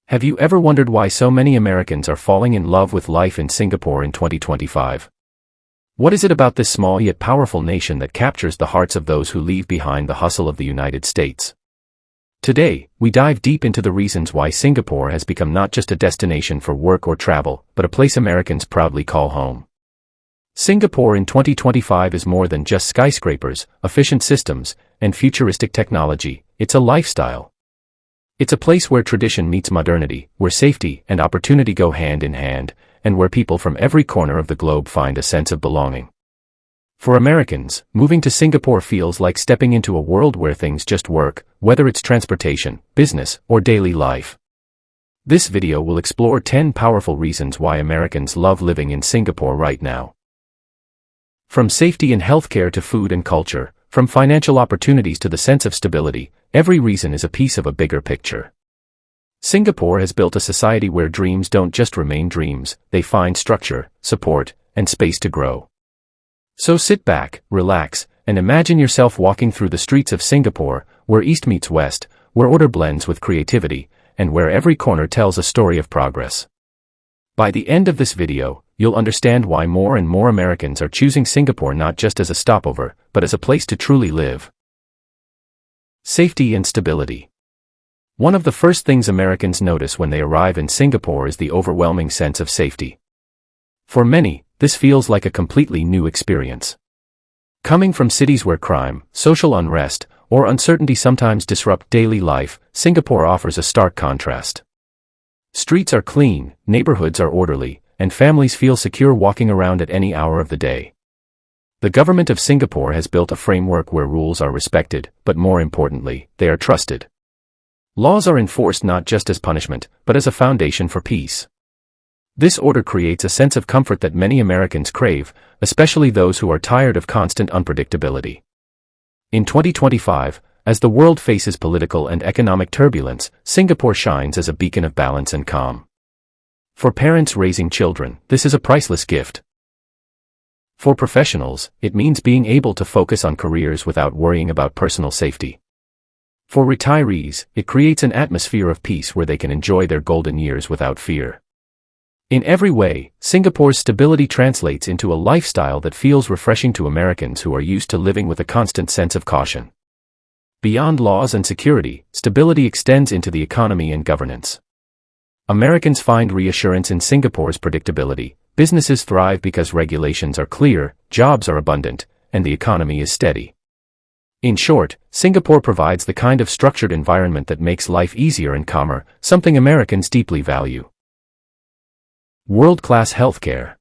Have you ever wondered why so many Americans are falling in love with life in Singapore in 2025? What is it about this small yet powerful nation that captures the hearts of those who leave behind the hustle of the United States? Today, we dive deep into the reasons why Singapore has become not just a destination for work or travel, but a place Americans proudly call home. Singapore in 2025 is more than just skyscrapers, efficient systems, and futuristic technology. It's a lifestyle. It's a place where tradition meets modernity, where safety and opportunity go hand in hand, and where people from every corner of the globe find a sense of belonging. For Americans, moving to Singapore feels like stepping into a world where things just work, whether it's transportation, business, or daily life. This video will explore 10 powerful reasons why Americans love living in Singapore right now. From safety and healthcare to food and culture, from financial opportunities to the sense of stability, every reason is a piece of a bigger picture. Singapore has built a society where dreams don't just remain dreams, they find structure, support, and space to grow. So sit back, relax, and imagine yourself walking through the streets of Singapore, where East meets West, where order blends with creativity, and where every corner tells a story of progress. By the end of this video, you'll understand why more and more Americans are choosing Singapore not just as a stopover, but as a place to truly live. Safety and stability. One of the first things Americans notice when they arrive in Singapore is the overwhelming sense of safety. For many, this feels like a completely new experience. Coming from cities where crime, social unrest, or uncertainty sometimes disrupt daily life, Singapore offers a stark contrast. Streets are clean, neighborhoods are orderly, and families feel secure walking around at any hour of the day. The government of Singapore has built a framework where rules are respected, but more importantly, they are trusted. Laws are enforced not just as punishment, but as a foundation for peace. This order creates a sense of comfort that many Americans crave, especially those who are tired of constant unpredictability. In 2025, as the world faces political and economic turbulence, Singapore shines as a beacon of balance and calm. For parents raising children, this is a priceless gift. For professionals, it means being able to focus on careers without worrying about personal safety. For retirees, it creates an atmosphere of peace where they can enjoy their golden years without fear. In every way, Singapore's stability translates into a lifestyle that feels refreshing to Americans who are used to living with a constant sense of caution. Beyond laws and security, stability extends into the economy and governance. Americans find reassurance in Singapore's predictability. Businesses thrive because regulations are clear, jobs are abundant, and the economy is steady. In short, Singapore provides the kind of structured environment that makes life easier and calmer, something Americans deeply value. World-class healthcare.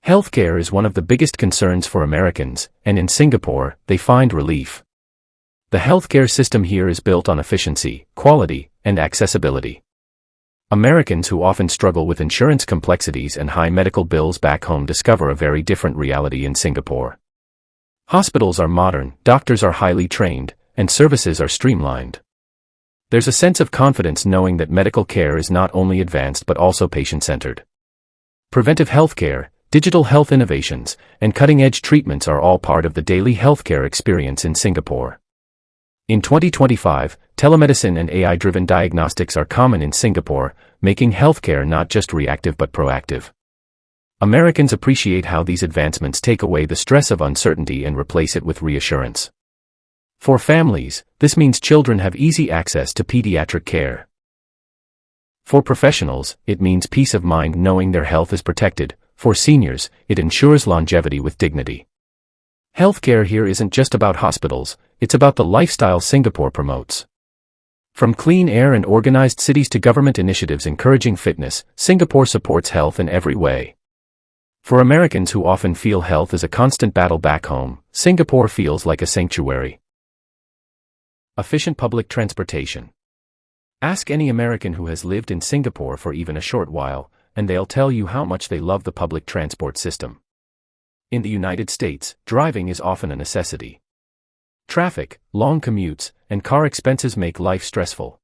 Healthcare is one of the biggest concerns for Americans, and in Singapore, they find relief. The healthcare system here is built on efficiency, quality, and accessibility. Americans who often struggle with insurance complexities and high medical bills back home discover a very different reality in Singapore. Hospitals are modern, doctors are highly trained, and services are streamlined. There's a sense of confidence knowing that medical care is not only advanced but also patient-centered. Preventive healthcare, digital health innovations, and cutting-edge treatments are all part of the daily healthcare experience in Singapore. In 2025, telemedicine and AI-driven diagnostics are common in Singapore, making healthcare not just reactive but proactive. Americans appreciate how these advancements take away the stress of uncertainty and replace it with reassurance. For families, this means children have easy access to pediatric care. For professionals, it means peace of mind knowing their health is protected. For seniors, it ensures longevity with dignity. Healthcare here isn't just about hospitals, it's about the lifestyle Singapore promotes. From clean air and organized cities to government initiatives encouraging fitness, Singapore supports health in every way. For Americans who often feel health is a constant battle back home, Singapore feels like a sanctuary. Efficient public transportation. Ask any American who has lived in Singapore for even a short while, and they'll tell you how much they love the public transport system. In the United States, driving is often a necessity. Traffic, long commutes, and car expenses make life stressful.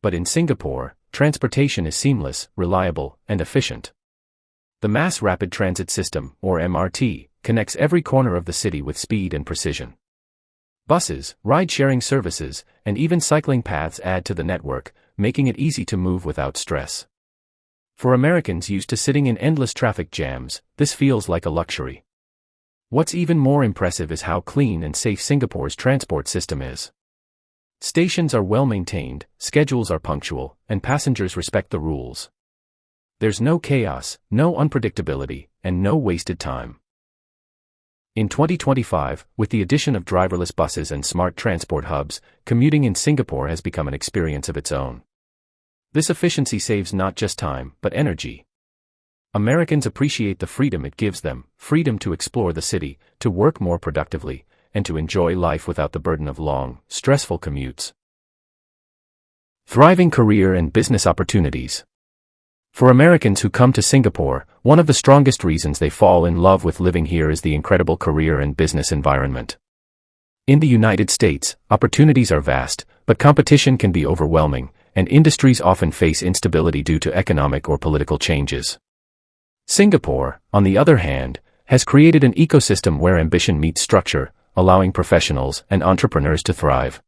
But in Singapore, transportation is seamless, reliable, and efficient. The Mass Rapid Transit System, or MRT, connects every corner of the city with speed and precision. Buses, ride-sharing services, and even cycling paths add to the network, making it easy to move without stress. For Americans used to sitting in endless traffic jams, this feels like a luxury. What's even more impressive is how clean and safe Singapore's transport system is. Stations are well maintained, schedules are punctual, and passengers respect the rules. There's no chaos, no unpredictability, and no wasted time. In 2025, with the addition of driverless buses and smart transport hubs, commuting in Singapore has become an experience of its own. This efficiency saves not just time, but energy. Americans appreciate the freedom it gives them, freedom to explore the city, to work more productively, and to enjoy life without the burden of long, stressful commutes. Thriving career and business opportunities. For Americans who come to Singapore, one of the strongest reasons they fall in love with living here is the incredible career and business environment. In the United States, opportunities are vast, but competition can be overwhelming, and industries often face instability due to economic or political changes. Singapore, on the other hand, has created an ecosystem where ambition meets structure, allowing professionals and entrepreneurs to thrive.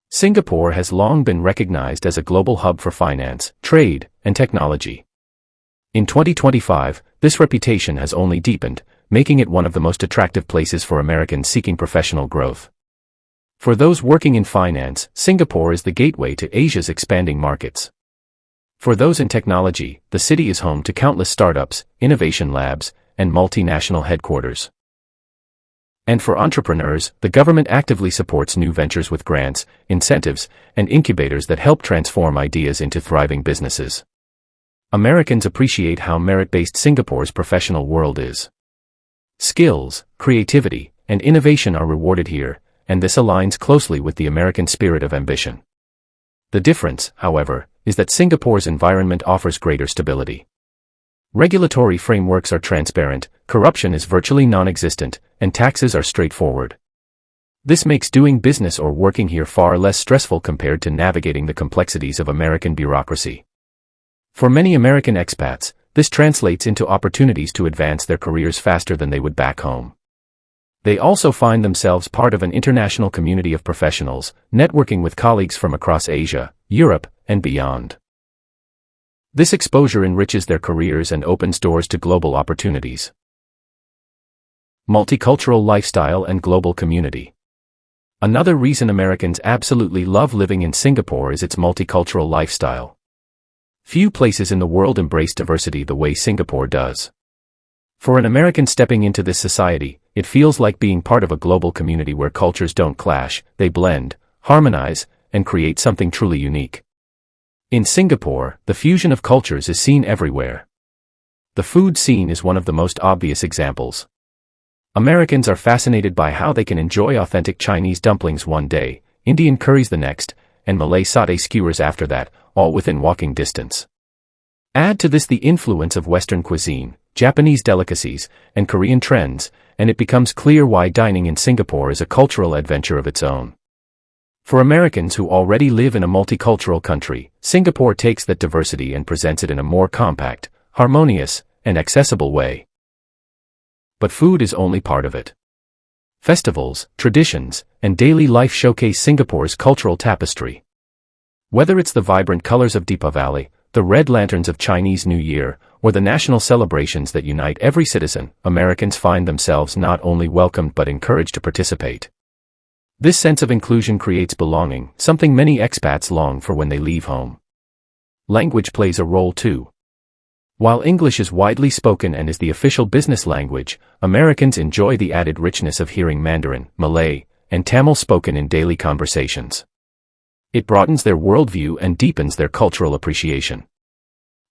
Singapore has long been recognized as a global hub for finance, trade, and technology. In 2025, this reputation has only deepened, making it one of the most attractive places for Americans seeking professional growth. For those working in finance, Singapore is the gateway to Asia's expanding markets. For those in technology, the city is home to countless startups, innovation labs, and multinational headquarters. And for entrepreneurs, the government actively supports new ventures with grants, incentives, and incubators that help transform ideas into thriving businesses. Americans appreciate how merit-based Singapore's professional world is. Skills, creativity, and innovation are rewarded here, and this aligns closely with the American spirit of ambition. The difference, however, is that Singapore's environment offers greater stability. Regulatory frameworks are transparent, corruption is virtually non-existent, and taxes are straightforward. This makes doing business or working here far less stressful compared to navigating the complexities of American bureaucracy. For many American expats, this translates into opportunities to advance their careers faster than they would back home. They also find themselves part of an international community of professionals, networking with colleagues from across Asia, Europe, and beyond. This exposure enriches their careers and opens doors to global opportunities. Multicultural lifestyle and global community. Another reason Americans absolutely love living in Singapore is its multicultural lifestyle. Few places in the world embrace diversity the way Singapore does. For an American stepping into this society, it feels like being part of a global community where cultures don't clash, they blend, harmonize, and create something truly unique. In Singapore, the fusion of cultures is seen everywhere. The food scene is one of the most obvious examples. Americans are fascinated by how they can enjoy authentic Chinese dumplings one day, Indian curries the next, and Malay satay skewers after that, all within walking distance. Add to this the influence of Western cuisine, Japanese delicacies, and Korean trends, and it becomes clear why dining in Singapore is a cultural adventure of its own. For Americans who already live in a multicultural country, Singapore takes that diversity and presents it in a more compact, harmonious, and accessible way. But food is only part of it. Festivals, traditions, and daily life showcase Singapore's cultural tapestry. Whether it's the vibrant colors of Deepavali, the red lanterns of Chinese New Year, or the national celebrations that unite every citizen, Americans find themselves not only welcomed but encouraged to participate. This sense of inclusion creates belonging, something many expats long for when they leave home. Language plays a role too. While English is widely spoken and is the official business language, Americans enjoy the added richness of hearing Mandarin, Malay, and Tamil spoken in daily conversations. It broadens their worldview and deepens their cultural appreciation.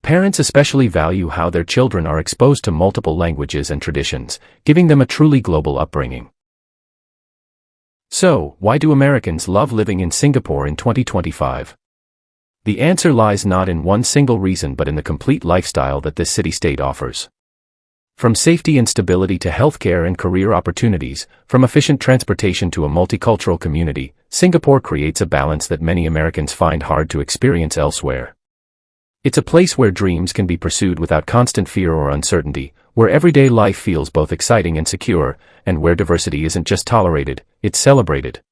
Parents especially value how their children are exposed to multiple languages and traditions, giving them a truly global upbringing. So, why do Americans love living in Singapore in 2025? The answer lies not in one single reason but in the complete lifestyle that this city-state offers. From safety and stability to healthcare and career opportunities, from efficient transportation to a multicultural community, Singapore creates a balance that many Americans find hard to experience elsewhere. It's a place where dreams can be pursued without constant fear or uncertainty, where everyday life feels both exciting and secure, and where diversity isn't just tolerated, it's celebrated.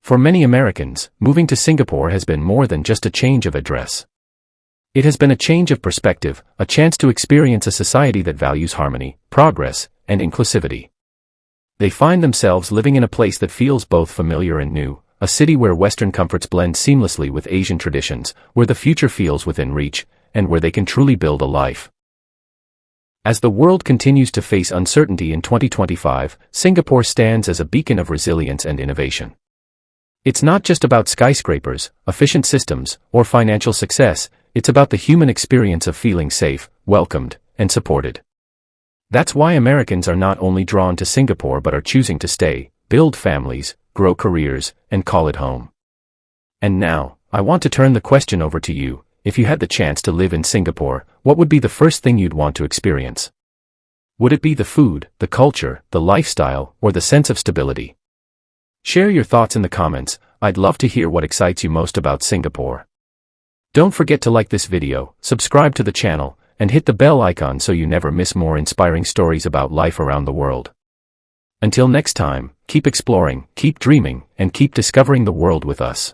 For many Americans, moving to Singapore has been more than just a change of address. It has been a change of perspective, a chance to experience a society that values harmony, progress, and inclusivity. They find themselves living in a place that feels both familiar and new, a city where Western comforts blend seamlessly with Asian traditions, where the future feels within reach, and where they can truly build a life. As the world continues to face uncertainty in 2025, Singapore stands as a beacon of resilience and innovation. It's not just about skyscrapers, efficient systems, or financial success, it's about the human experience of feeling safe, welcomed, and supported. That's why Americans are not only drawn to Singapore but are choosing to stay, build families, grow careers, and call it home. And now, I want to turn the question over to you. If you had the chance to live in Singapore, what would be the first thing you'd want to experience? Would it be the food, the culture, the lifestyle, or the sense of stability? Share your thoughts in the comments. I'd love to hear what excites you most about Singapore. Don't forget to like this video, subscribe to the channel, and hit the bell icon so you never miss more inspiring stories about life around the world. Until next time, keep exploring, keep dreaming, and keep discovering the world with us.